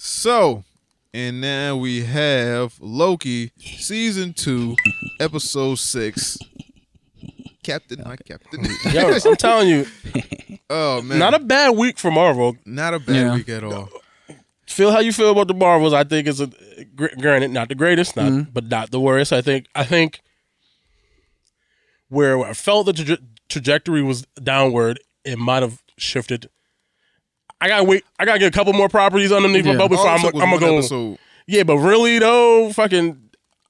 So, and now we have Loki, season 2, episode 6. Captain, my captain. Yo, I'm telling you, Oh man, not a bad week for Marvel. not a bad week at all. Feel how you feel about the Marvels. I think it's granted not the greatest, but not the worst. I think where I felt the trajectory was downward, it might have shifted. I gotta get a couple more properties underneath my belt before I'm gonna go. Episode. Yeah, but really though,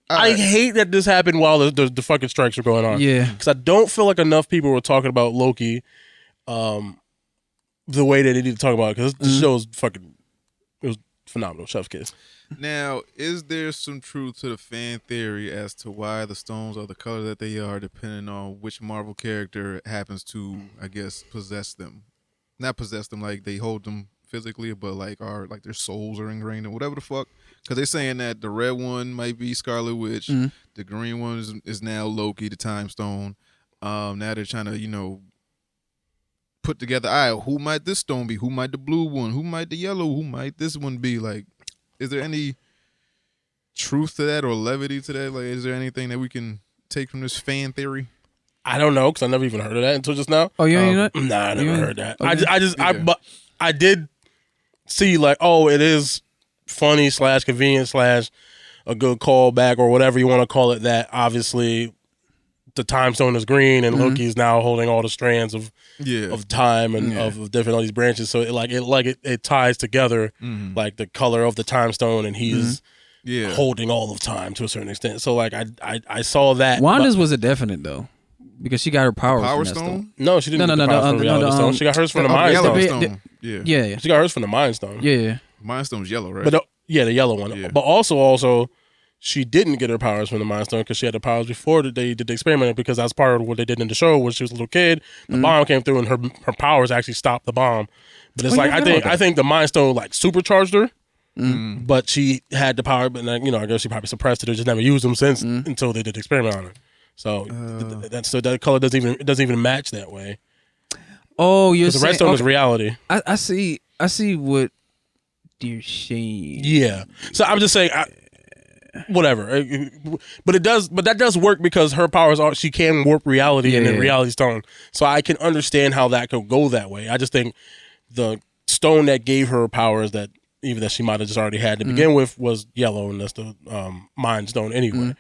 I hate that this happened while the fucking strikes were going on. Yeah, because I don't feel like enough people were talking about Loki, the way that they need to talk about it. Because the show's fucking, it was phenomenal. Chef's kiss. Now, is there some truth to the fan theory as to why the stones are the color that they are, depending on which Marvel character happens to, I guess, possess them? Not possess them like they hold them physically, but like their souls are ingrained in whatever the fuck. Because they're saying that the red one might be Scarlet Witch, the green one is now Loki, the Time Stone. Now they're trying to, put together, all right, who might this stone be? Who might the blue one? Who might the yellow? Who might this one be? Like, is there any truth to that or levity to that? Like, is there anything that we can take from this fan theory? I don't know because I never even heard of that until just now. Oh, you ain't know? Nah, I never heard that. Okay. But I did see like, oh, it is funny / convenient / a good callback or whatever you want to call it. That obviously the time stone is green and Loki is now holding all the strands of time and of different all these branches. So it ties together like the color of the time stone and he's holding all of time to a certain extent. So like I saw that. Wanda's was a definite though. Because she got her powers Power from that stone? No, she didn't. No, get the powers from the reality stone. She got hers from the mind stone. Yeah. She got hers from the mind stone. Yeah. Mind Stone's yellow, right? But the yellow one. Yeah. But also, she didn't get her powers from the mind stone because she had the powers before they did the experiment. Because that's part of what they did in the show. When she was a little kid, the bomb came through and her powers actually stopped the bomb. But it's I think the mind stone like supercharged her. But she had the power, but I guess she probably suppressed it or just never used them since until they did the experiment on her. So that color doesn't even match that way. Oh, you're saying the red stone is reality. I see what you're saying. Yeah. So I'm just saying, whatever. But that does work because her powers are she can warp reality and then reality stone. So I can understand how that could go that way. I just think the stone that gave her powers that even that she might have just already had to begin with was yellow, and that's the mind stone anyway.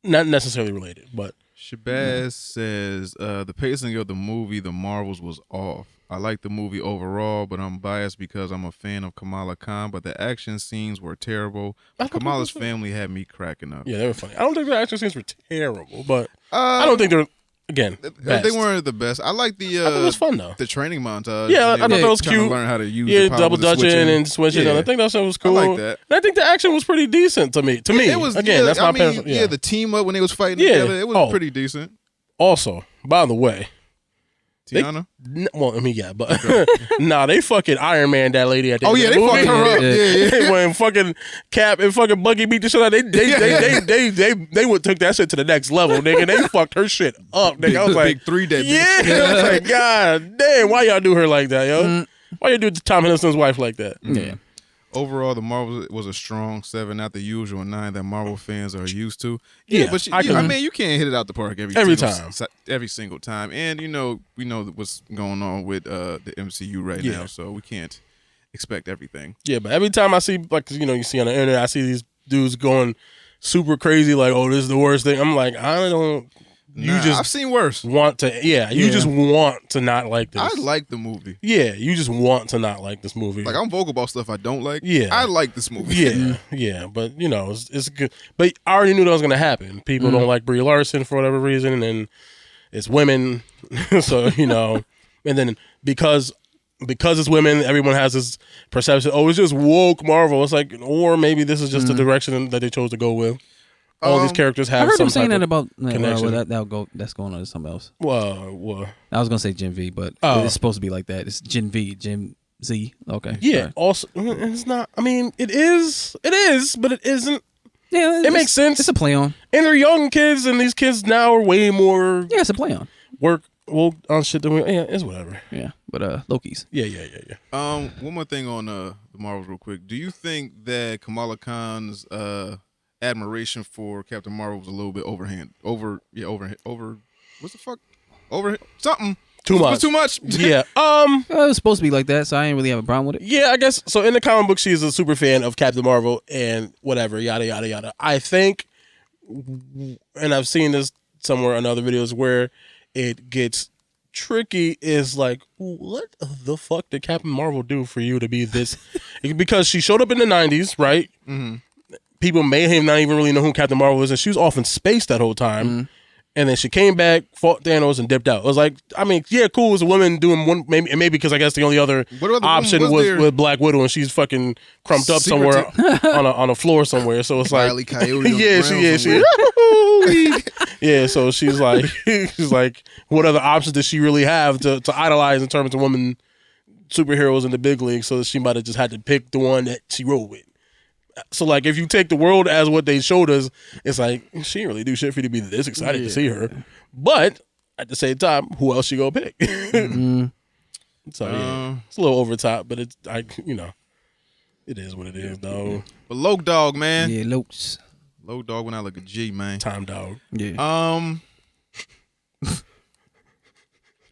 Not necessarily related, but Shabazz says the pacing of the movie The Marvels was off. I like the movie overall, but I'm biased because I'm a fan of Kamala Khan, but the action scenes were terrible. Kamala's family had me cracking up. Yeah, they were funny. I don't think the action scenes were terrible, but I don't think they're best. They weren't the best. I like the I thought it was fun though. the training montage. Yeah, I thought that was cute. Learn how to use the double dutching and switching. Yeah. And I think that was cool. I like that. And I think the action was pretty decent to me. It was again. That's my opinion. Yeah, the team up when they was fighting together, it was pretty decent. Also, by the way, Tiana. but nah, they fucking Iron Man that lady at the end of the movie. Fucked her up. Yeah. When fucking Cap and fucking Bucky beat the shit out, they took that shit to the next level, nigga. They fucked her shit up, nigga. I was like, big 3 day. I was like, God damn, why y'all do her like that, yo? Why you do Tom Hiddleston's wife like that? Yeah. Overall, the Marvel was a strong 7, not the usual 9 that Marvel fans are used to. But you can't hit it out the park every single time. And we know what's going on with the MCU right now, so we can't expect everything. Yeah, but every time I see, like, you see on the internet, I see these dudes going super crazy, like, oh, this is the worst thing. I'm like, I don't. I've seen worse. You just want to not like this. I like the movie. Yeah, you just want to not like this movie. Like, I'm vocal about stuff I don't like. Yeah. I like this movie. Yeah, but it's good. But I already knew that was gonna happen. People don't like Brie Larson for whatever reason, and then it's women, so and then because it's women, everyone has this perception. Oh, it's just woke Marvel. It's like, or maybe this is just the direction that they chose to go with. All these characters have. I heard some them saying type that about connection. that's going on to something else. Well, I was gonna say Gen V, but it's supposed to be like that. It's Gen Z. Okay. Yeah. Right. Also, it's not. I mean, it is, but it isn't. Yeah, it makes sense. It's a play on. And they're young kids, and these kids now are way more. Yeah, it's a play on. Work Well, on shit that it's whatever. Yeah, but Loki's. Yeah. One more thing on the Marvels, real quick. Do you think that Kamala Khan's admiration for Captain Marvel was a little bit overhand? Over. What's the fuck? Over something. Too much. Too much. Yeah. It was supposed to be like that, so I didn't really have a problem with it. Yeah, I guess so. In the comic book, she's a super fan of Captain Marvel and whatever, yada yada yada. I think, and I've seen this somewhere in other videos where it gets tricky. Is like, what the fuck did Captain Marvel do for you to be this? Because she showed up in the '90s, right? Mm-hmm. People may have not even really know who Captain Marvel is, and she was off in space that whole time. Mm-hmm. And then she came back, fought Thanos, and dipped out. It was like, I mean, yeah, cool. It was a woman doing one, maybe because I guess the only other option was with Black Widow, and she's fucking crumped up somewhere on a floor somewhere. So it's like, yeah. So she's like, what other options does she really have to idolize in terms of women superheroes in the big league? So she might have just had to pick the one that she rolled with. So, like, if you take the world as what they showed us, it's like, she didn't really do shit for you to be this excited to see her. But, at the same time, who else you gonna pick? So, yeah, it's a little over top, but it's, it is what it is, though. But Loke Dog, man. Yeah, Lokes. Loke Dog went out like a G, man. Time Dog. Yeah. Where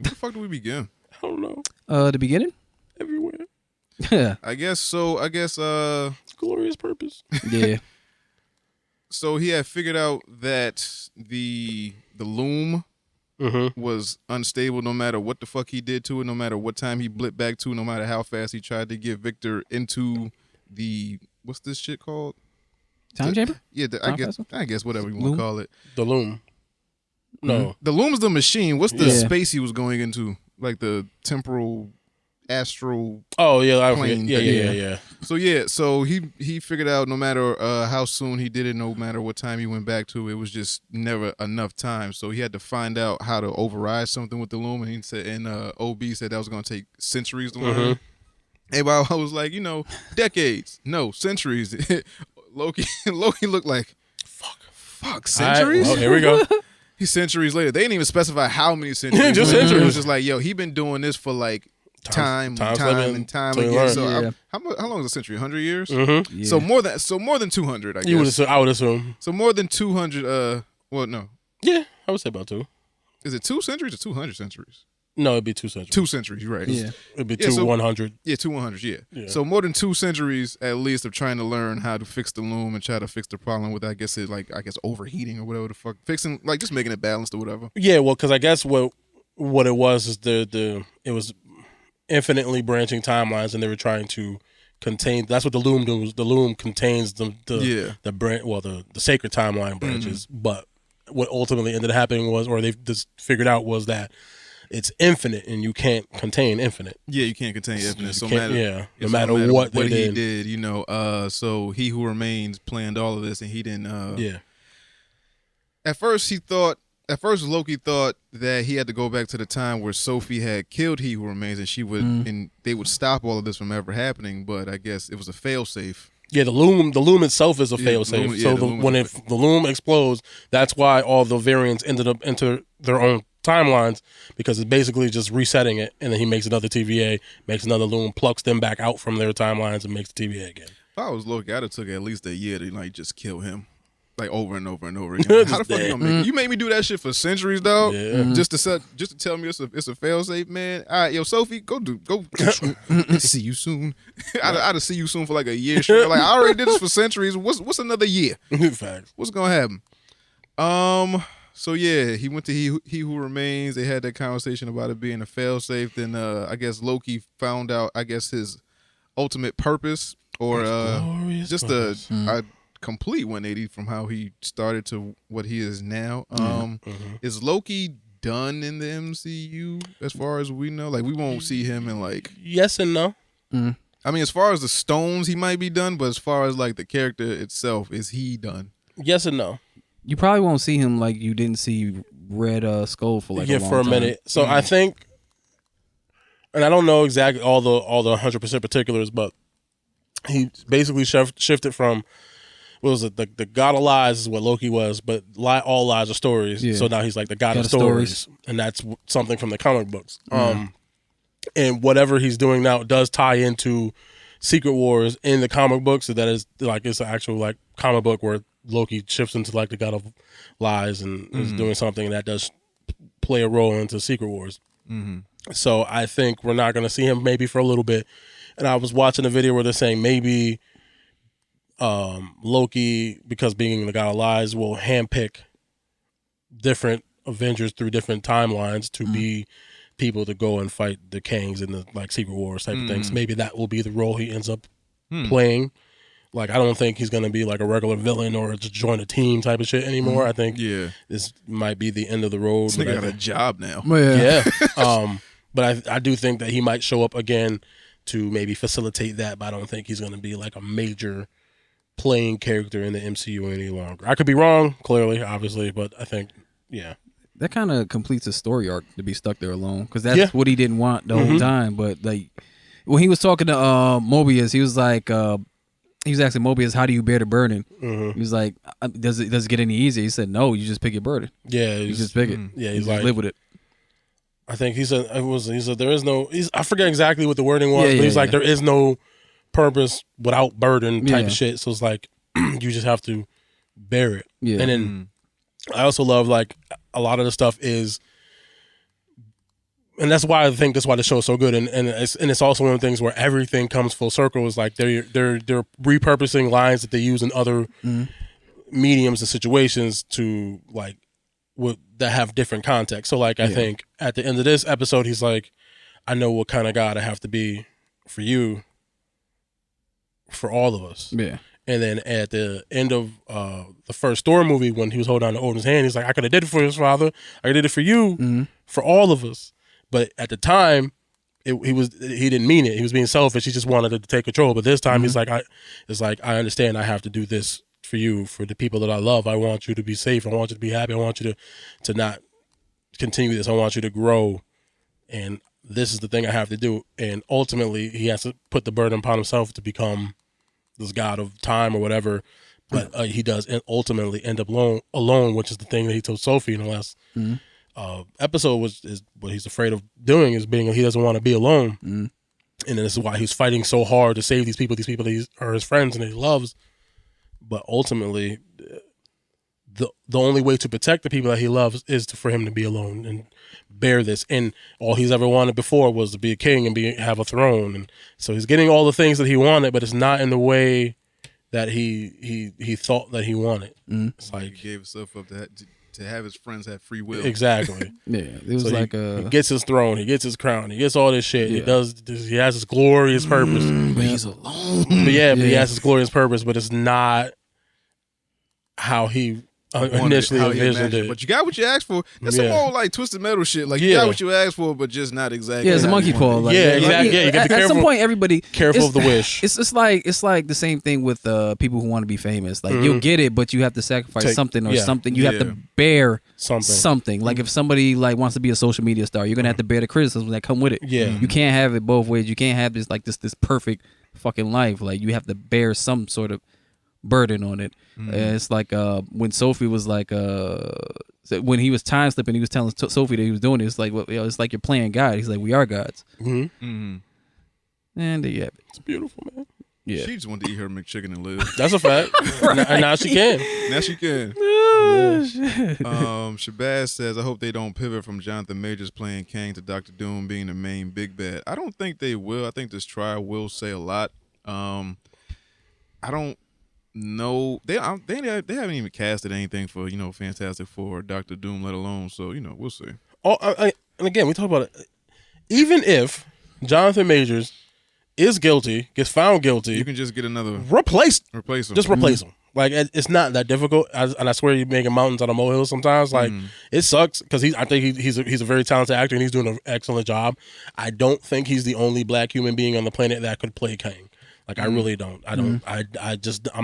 the fuck do we begin? I don't know. The beginning? Everywhere. Yeah. I guess Glorious Purpose. Yeah. So he had figured out that the loom was unstable no matter what the fuck he did to it, no matter what time he blipped back to, no matter how fast he tried to get Victor into the, what's this shit called? Time chamber? Yeah, I guess whatever you want to call it. The loom. No. The loom's the machine. What's the space he was going into? Like the temporal astral. Oh yeah, plane. Yeah. So he figured out no matter how soon he did it, no matter what time he went back to, it was just never enough time. So he had to find out how to override something with the loom, and he said, and OB said that was going to take centuries to learn. Everybody I was like, decades, no centuries. Loki looked like fuck centuries. Well, here we go. He's centuries later. They didn't even specify how many centuries. Just centuries. It was just like, yo, he been doing this for like time again. So how long is a century? 100 years. Mm-hmm. Yeah. So more than 200. I guess. I would assume. So more than 200. Well, no. Yeah, I would say about 2. Is it 2 centuries or 200 centuries? No, it'd be 2 centuries. 2 centuries, you're right. Yeah. It'd be 100. Yeah, 2 100s, yeah. So more than 2 centuries at least of trying to learn how to fix the loom and try to fix the problem with, I guess overheating or whatever the fuck. Fixing, like, just making it balanced or whatever. Yeah, well, because I guess what it was is it was infinitely branching timelines, and they were trying to contain. That's what the loom does. The loom contains the sacred timeline branches. But what ultimately ended up happening was, or they just figured out, was that it's infinite, and you can't contain infinite. Yeah, you can't contain infinite. No matter what he did. did, so He Who Remains planned all of this, and he didn't. At first Loki thought that he had to go back to the time where Sophie had killed He Who Remains, and she would, and they would stop all of this from ever happening. But I guess it was a failsafe. Yeah, the loom itself is a failsafe. So when the loom explodes, that's why all the variants ended up into their own timelines, because it's basically just resetting it, and then he makes another TVA, makes another loom, plucks them back out from their timelines, and makes the TVA again. If I was Loki, I'd have took at least a year to just kill him. Like over and over and over again. How the fuck you gonna make it? You made me do that shit for centuries, dog. Yeah. Just to tell me it's a failsafe, man. All right, yo, Sophie, go. See you soon. I'd see you soon for like a year straight. Like, I already did this for centuries. What's another year? Facts. What's gonna happen? So yeah, he went to He Who Remains. They had that conversation about it being a failsafe. Then I guess Loki found out, I guess, his ultimate purpose, or just a complete 180 from how he started to what he is now. Is Loki done in the MCU as far as we know? Like, we won't see him in like. Yes and no. I mean, as far as the stones, he might be done, but as far as like the character itself, is he done? Yes and no. You probably won't see him like you didn't see Red Skull for like a long time. Minute. So I think, and I don't know exactly all the 100% particulars, but he basically shifted from what was it? The God of Lies is what Loki was, but all lies are stories. Yeah. So now he's like the God of of stories, and that's something from the comic books. And whatever he's doing now does tie into Secret Wars in the comic books. So that is like it's an actual like comic book where Loki shifts into like the God of Lies and is doing something that does play a role into Secret Wars. So I think we're not going to see him maybe for a little bit. And I was watching a video where they're saying maybe Loki, because being the God of Lies, will handpick different Avengers through different timelines to be people to go and fight the Kangs in the like Secret Wars type of things. Maybe that will be the role he ends up playing. Like, I don't think he's going to be like a regular villain or just join a team type of shit anymore. I think this might be the end of the road. This nigga got a job now. Yeah. But I do think that he might show up again to maybe facilitate that, but I don't think he's going to be like a major playing character in the MCU any longer. I could be wrong, clearly, obviously, but I think, yeah. That kind of completes his story arc to be stuck there alone, because that's what he didn't want the whole time. But like when he was talking to Mobius, he was like, he was asking Mobius, "How do you bear the burden?" He was like, "Does it get any easier?" He said, "No, you just pick your burden. Yeah, you just pick it. Yeah, you he's just like, live with it." I think he said there is no. I forget exactly what the wording was, but he's like, there is no purpose without burden type of shit. So it's like you just have to bear it. Yeah, and then I also love like a lot of the stuff is. And that's why I think that's why the show is so good, and it's also one of the things where everything comes full circle. Is like they're repurposing lines that they use in other mediums and situations to like that have different context. So like I think at the end of this episode, he's like, "I know what kind of God I have to be for you, for all of us." Yeah. And then at the end of the first Thor movie, when he was holding on to Odin's hand, he's like, "I could have did it for his father. I did it for you, for all of us." But at the time, he didn't mean it. He was being selfish. He just wanted to take control. But this time, he's like, I understand. I have to do this for you, for the people that I love. I want you to be safe. I want you to be happy. I want you to not continue this. I want you to grow. And this is the thing I have to do. And ultimately, he has to put the burden upon himself to become this god of time or whatever. But he does ultimately end up alone, which is the thing that he told Sophie in the last episode is what he's afraid of doing is he doesn't want to be alone. And then this is why he's fighting so hard to save these people that are his friends and he loves. But ultimately, the only way to protect the people that he loves is for him to be alone and bear this. And all he's ever wanted before was to be a king and have a throne. And so he's getting all the things that he wanted, but it's not in the way that he thought that he wanted. It's like he gave himself up to have his friends have free will. Exactly. It was so like he gets his throne, he gets his crown, he gets all this shit. He has his glorious purpose. But he's alone. But he has his glorious purpose, but it's not how he initially envisioned it. But you got what you asked for. That's some old like Twisted Metal shit. Like you got what you asked for, but just not exactly. Yeah, it's a monkey paw. Like, exactly. Yeah, you got to be careful. At some point, everybody careful of the wish. It's like the same thing with people who want to be famous. Like you'll get it, but you have to sacrifice something or something. You have to bear something. Like if somebody like wants to be a social media star, you're gonna have to bear the criticism that come with it. Yeah, you can't have it both ways. You can't have this perfect fucking life. Like you have to bear some sort of burden on it. It's like when Sophie was like when he was time slipping, he was telling Sophie that he was doing it. It's like it's like you're playing God. He's like, we are gods. And there you have it. It's beautiful, man. Yeah, she just wanted to eat her McChicken and live. That's a fact. And now she can. Now she can. Shabazz says, I hope they don't pivot from Jonathan Majors playing Kang to Dr. Doom being the main big bad. I don't think they will. I think this trial will say a lot. I don't know. They haven't even casted anything for Fantastic Four or Dr. Doom, let alone. So we'll see. And again, we talk about it. Even if Jonathan Majors is guilty, gets found guilty, you can just get another replace him. Just replace him. Like it's not that difficult. And I swear you're making mountains out of molehills sometimes. Like it sucks because I think he's a very talented actor and he's doing an excellent job. I don't think he's the only black human being on the planet that could play Kang. Like I really don't. I'm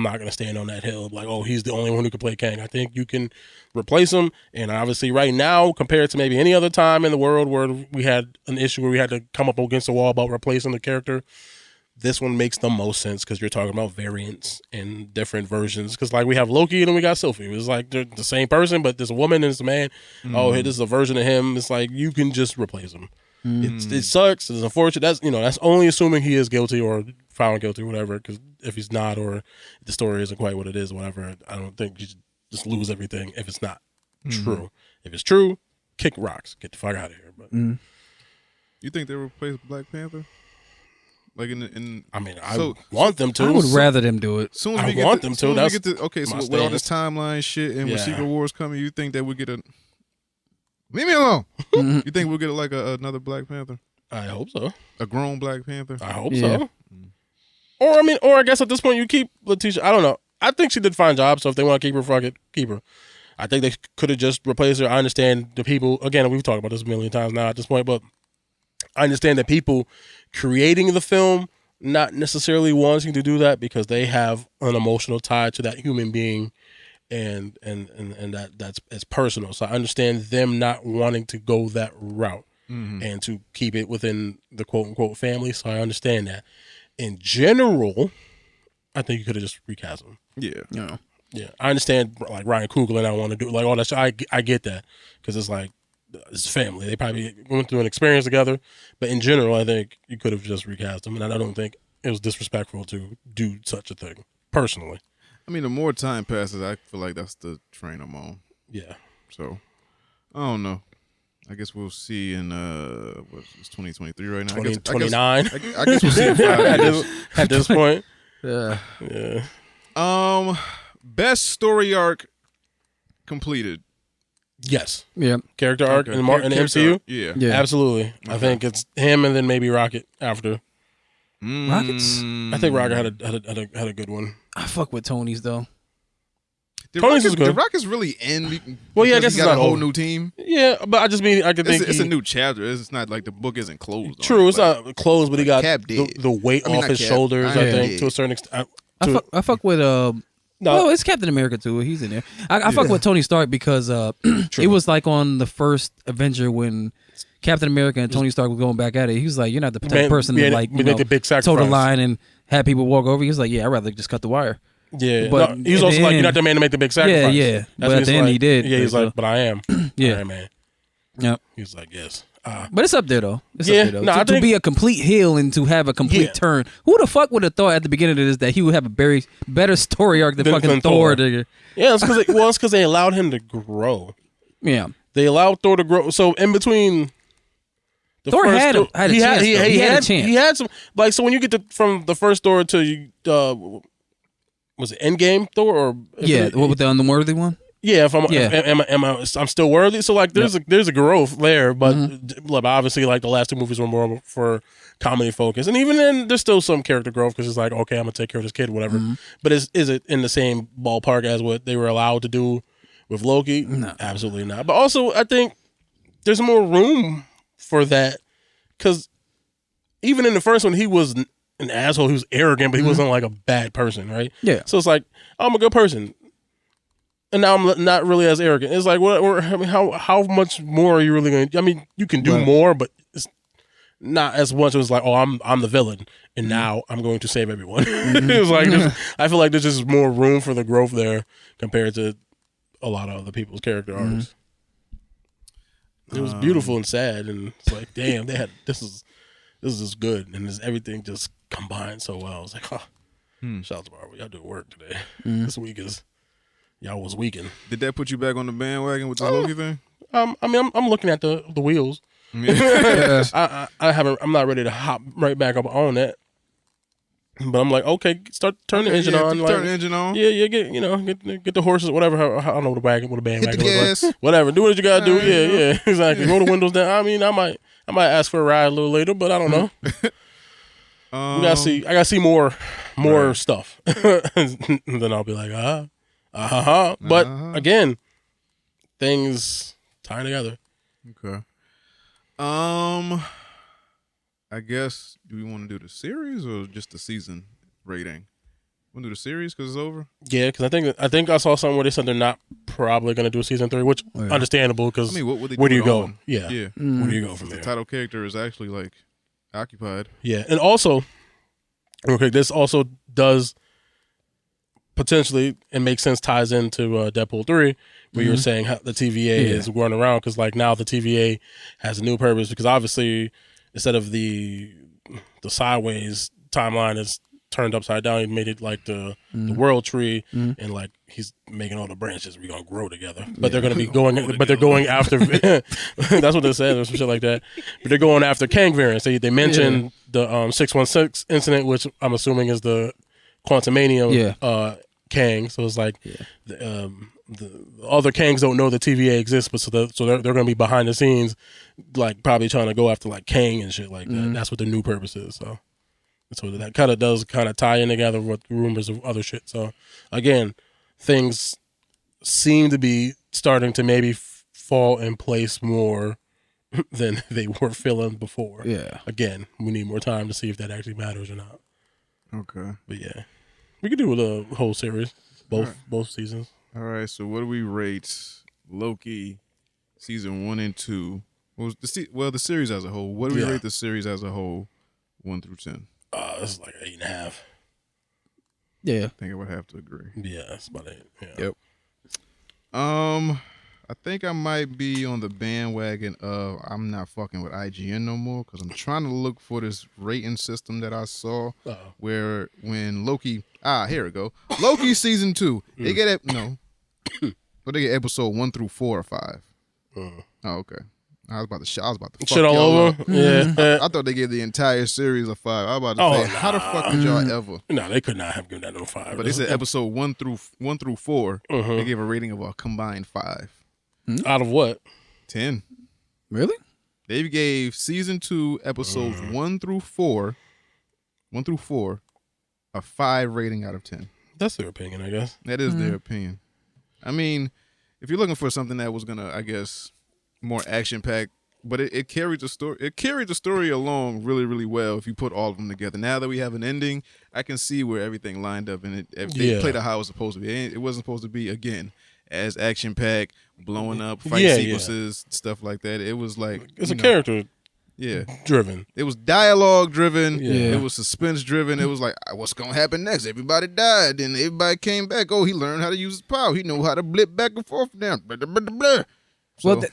not gonna stand on that hill like, oh, he's the only one who can play Kang. I think you can replace him, and obviously right now, compared to maybe any other time in the world where we had an issue where we had to come up against the wall about replacing the character, this one makes the most sense because you're talking about variants and different versions. Because like we have Loki and then we got Sylvie. It's like they're the same person, but there's a woman and there's a man. Oh, hey, this is a version of him. It's like you can just replace him. It sucks. It's unfortunate. That's only assuming he is guilty or found guilty, or whatever. Because if he's not, or the story isn't quite what it is, whatever, I don't think you should just lose everything if it's not true. If it's true, kick rocks, get the fuck out of here. But You think they replace Black Panther? Like I mean, I want them to. I would rather them do it. Soon as I we get want to, them soon to. as we That's get to, okay, so my with all this stance. timeline shit and with Yeah. Secret Wars coming, you think that we get a? Leave me alone. You think we'll get like another Black Panther, I hope so. a grown Black Panther? I hope Yeah. so. Or I guess at this point you keep Letitia. I don't know. I think she did a fine job. So if they want to keep her, fuck it, keep her. I think they could have just replaced her. I understand the people. Again, we've talked about this a million times now at this point, but I understand the people creating the film not necessarily wanting to do that because they have an emotional tie to that human being, and that's it's personal. So I understand them not wanting to go that route and to keep it within the quote unquote family. So I understand that. In general, I think you could have just recast them. Yeah. Yeah, I understand. Like Ryan Coogler and I want to do like all that shit. I get that because it's like it's family. They probably went through an experience together. But in general, I think you could have just recast them, and I don't think it was disrespectful to do such a thing. Personally, I mean, the more time passes, I feel like that's the train I'm on. yeah. So I don't know. I guess we'll see in it's 2023 right now. 2029. I guess we'll see in 5 years. At this point. Yeah. Yeah. Best story arc completed. Yes. Yeah. Character arc Okay. in the MCU. Arc. Yeah. Yeah. Absolutely. I think it's him and then maybe Rocket after. Rockets? I think Rocket had a good one. I fuck with Tony's though. Did Tony's is Rockets, good. did Rockets really end? Well, yeah, I because guess he it's got a not whole over. new team. Yeah, but I just mean I could think It's a new chapter. It's not like the book isn't closed. True, it's Like, not closed, but he got Cap did. the weight I mean, off not his Cap. shoulders. I I am think dead. to a certain extent. I fuck with No. Well, it's Captain America too. He's in there. I fuck with Tony Stark because it was like on the first Avenger when Captain America and Tony Stark were going back at it. He was like, "You're not the type of person to like make a big toe sacrifice. the line and have people walk over." He was like, "Yeah, I'd rather just cut the wire." Yeah, But no, he's at also the like, you're end- not the man to make the big sacrifice. yeah. That's But what at he's the end like. he did. Yeah, he's So- like, but I am. Yeah. I am, man. Yep. He's like, yes. But it's up there though. It's Yeah, up there, though. no, I to think- be a complete heel and to have a complete Yeah. turn. Who the fuck would have thought at the beginning of this that he would have a very better story arc than fucking Than Thor? Thor. Nigga. Yeah, it's because they allowed him to grow. Yeah. They allowed Thor to grow. So in between, the Thor first had a chance, though. He had a chance. He had some like so when you get from the first Thor to was it Endgame Thor or Yeah. What with the unworthy one? Yeah, if I'm, Yeah. I'm still worthy. So like, there's a growth there, but like, obviously, like the last two movies were more for comedy focus, and even then, there's still some character growth because it's like, okay, I'm gonna take care of this kid, whatever. But is it in the same ballpark as what they were allowed to do with Loki? No. Absolutely not. But also, I think there's more room for that because even in the first one, he was an asshole. He was arrogant, but he wasn't like a bad person, right? Yeah. So it's like, I'm a good person. And now I'm not really as arrogant. It's like, I mean, how much more are you really going to? I mean, you can do more, but it's not as much as like, oh, I'm the villain, and now I'm going to save everyone. It's like I feel like there's just more room for the growth there compared to a lot of other people's character arcs. It was beautiful and sad, and it's like, damn, they had this is good, and everything just combined so well. I was like, shout out to Marvel, y'all do work today. This week is. Y'all was weakened. Did that put you back on the bandwagon with the Loki thing? I mean, I'm looking at the wheels. Yeah. I haven't. I'm not ready to hop right back up on that. But I'm like, okay, turn the engine on. Like, Turn the engine on. Yeah, get the horses, whatever. I don't know what a wagon, what a bandwagon. Hit the looks gas. like. Whatever. Do what you gotta do. Alright, Yeah, exactly. Roll the windows down. I mean, I might ask for a ride a little later, but I don't know. I gotta see more stuff. And then I'll be like, But again, things tying together. Okay. I guess, do we want to do the series or just the season rating? Want to do the series because it's over? Yeah, because I think I saw something where they said they're not probably going to do a season 3, which understandable because I mean, what would they where do do you it go? on? Yeah, Yeah. where do you go from The there? title character is actually like occupied. Yeah, and also Okay, this also does potentially, and makes sense, ties into Deadpool 3, where you're saying how the TVA is going around, because like now the TVA has a new purpose, because obviously instead of the sideways timeline is turned upside down, he made it like the world tree, and like he's making all the branches we're gonna grow together, but they're gonna be going, but they're going after that's what they said or some shit like that, but they're going after Kang variants. They mentioned the 616 incident, which I'm assuming is the Quantumania Kang. So it's like the other Kangs don't know the TVA exists, but so they're going to be behind the scenes, like probably trying to go after like Kang and shit like that. That's what the new purpose is. So that kind of does kind of tie in together with rumors of other shit. So again, things seem to be starting to maybe fall in place more than they were feeling before. Yeah. Again, we need more time to see if that actually matters or not. Okay. But yeah, we could do the whole series, both seasons. All right. So what do we rate Loki season 1 and 2? The series as a whole. What do we rate the series as a whole, 1 through 10? It's like 8.5. Yeah. I think I would have to agree. Yeah, that's about 8. Yeah. Yep. I think I might be on the bandwagon of I'm not fucking with IGN no more, because I'm trying to look for this rating system that I saw where when Loki, here we go. Loki season 2, they get but they get episode 1 through 4 or 5. Oh, okay. I was about to fuck Shit all y'all over. up. Yeah. I thought they gave the entire series a 5. I was about to say, how the fuck did y'all ever? No, they could not have given that no 5. But they said episode 1 through 4. They gave a rating of a combined 5. Out of what? 10. Really? They gave season 2 episodes 1 through 4 a 5 rating out of 10. That's their opinion, I guess. That is their opinion. I mean, if you're looking for something that was gonna, I guess, more action packed, but it carried the story. It carried the story along really, really well. If you put all of them together, now that we have an ending, I can see where everything lined up, and they played it how it was supposed to be. It wasn't supposed to be again as action packed, blowing up fight sequences, stuff like that. It was like it's a character driven. It was dialogue driven. Yeah. It was suspense driven. It was like, what's gonna happen next? Everybody died, then everybody came back. Oh, he learned how to use his power. He know how to blip back and forth now. Blah, blah, blah, blah. So, Well,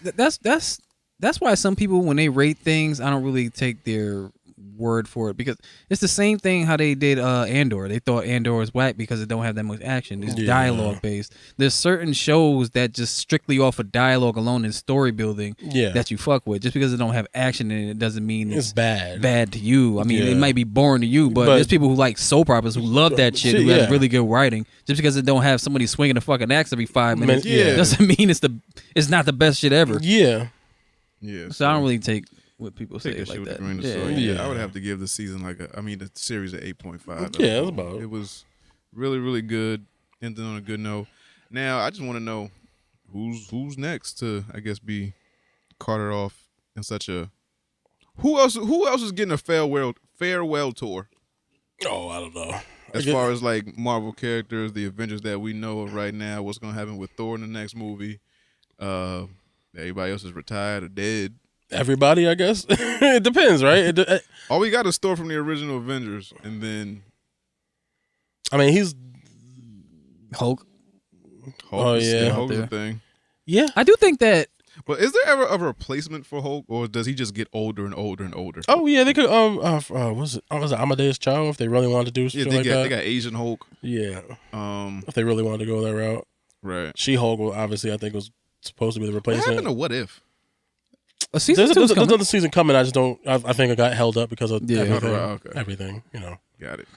that's why some people, when they rate things, I don't really take their word for it, because it's the same thing how they did Andor. They thought Andor was whack because it don't have that much action. It's dialogue based. There's certain shows that just strictly off of dialogue alone and story building that you fuck with. Just because it don't have action in it doesn't mean it's bad to you. I mean, it might be boring to you, but there's people who like soap operas who love that shit, who have really good writing. Just because it don't have somebody swinging a fucking axe every 5 minutes doesn't mean it's not the best shit ever. Yeah. So I don't really take what people say that like shit with that. a grain of salt. I would have to give the season the series an 8.5. Yeah, that's about it. It was really, really good. Ended on a good note. Now I just want to know who's next to, I guess, be carted off in such a. Who else is getting a farewell tour? Oh, I don't know. As far as like Marvel characters, the Avengers that we know of right now, what's gonna happen with Thor in the next movie? Everybody else is retired or dead. Everybody, I guess. It depends, right? All we got is Thor from the original Avengers, and then I mean, he's Hulk. Hulk's a thing. Yeah, I do think that. But is there ever a replacement for Hulk, or does he just get older and older and older? Oh yeah, they could. Was it Amadeus Cho if they really wanted to do something like that? They got Asian Hulk. Yeah. If they really wanted to go that route, right? She-Hulk, obviously, I think was supposed to be the replacement. What happened to What If? There's another season coming. I just don't. I think it got held up because of everything. Okay. Everything, you know. Got it.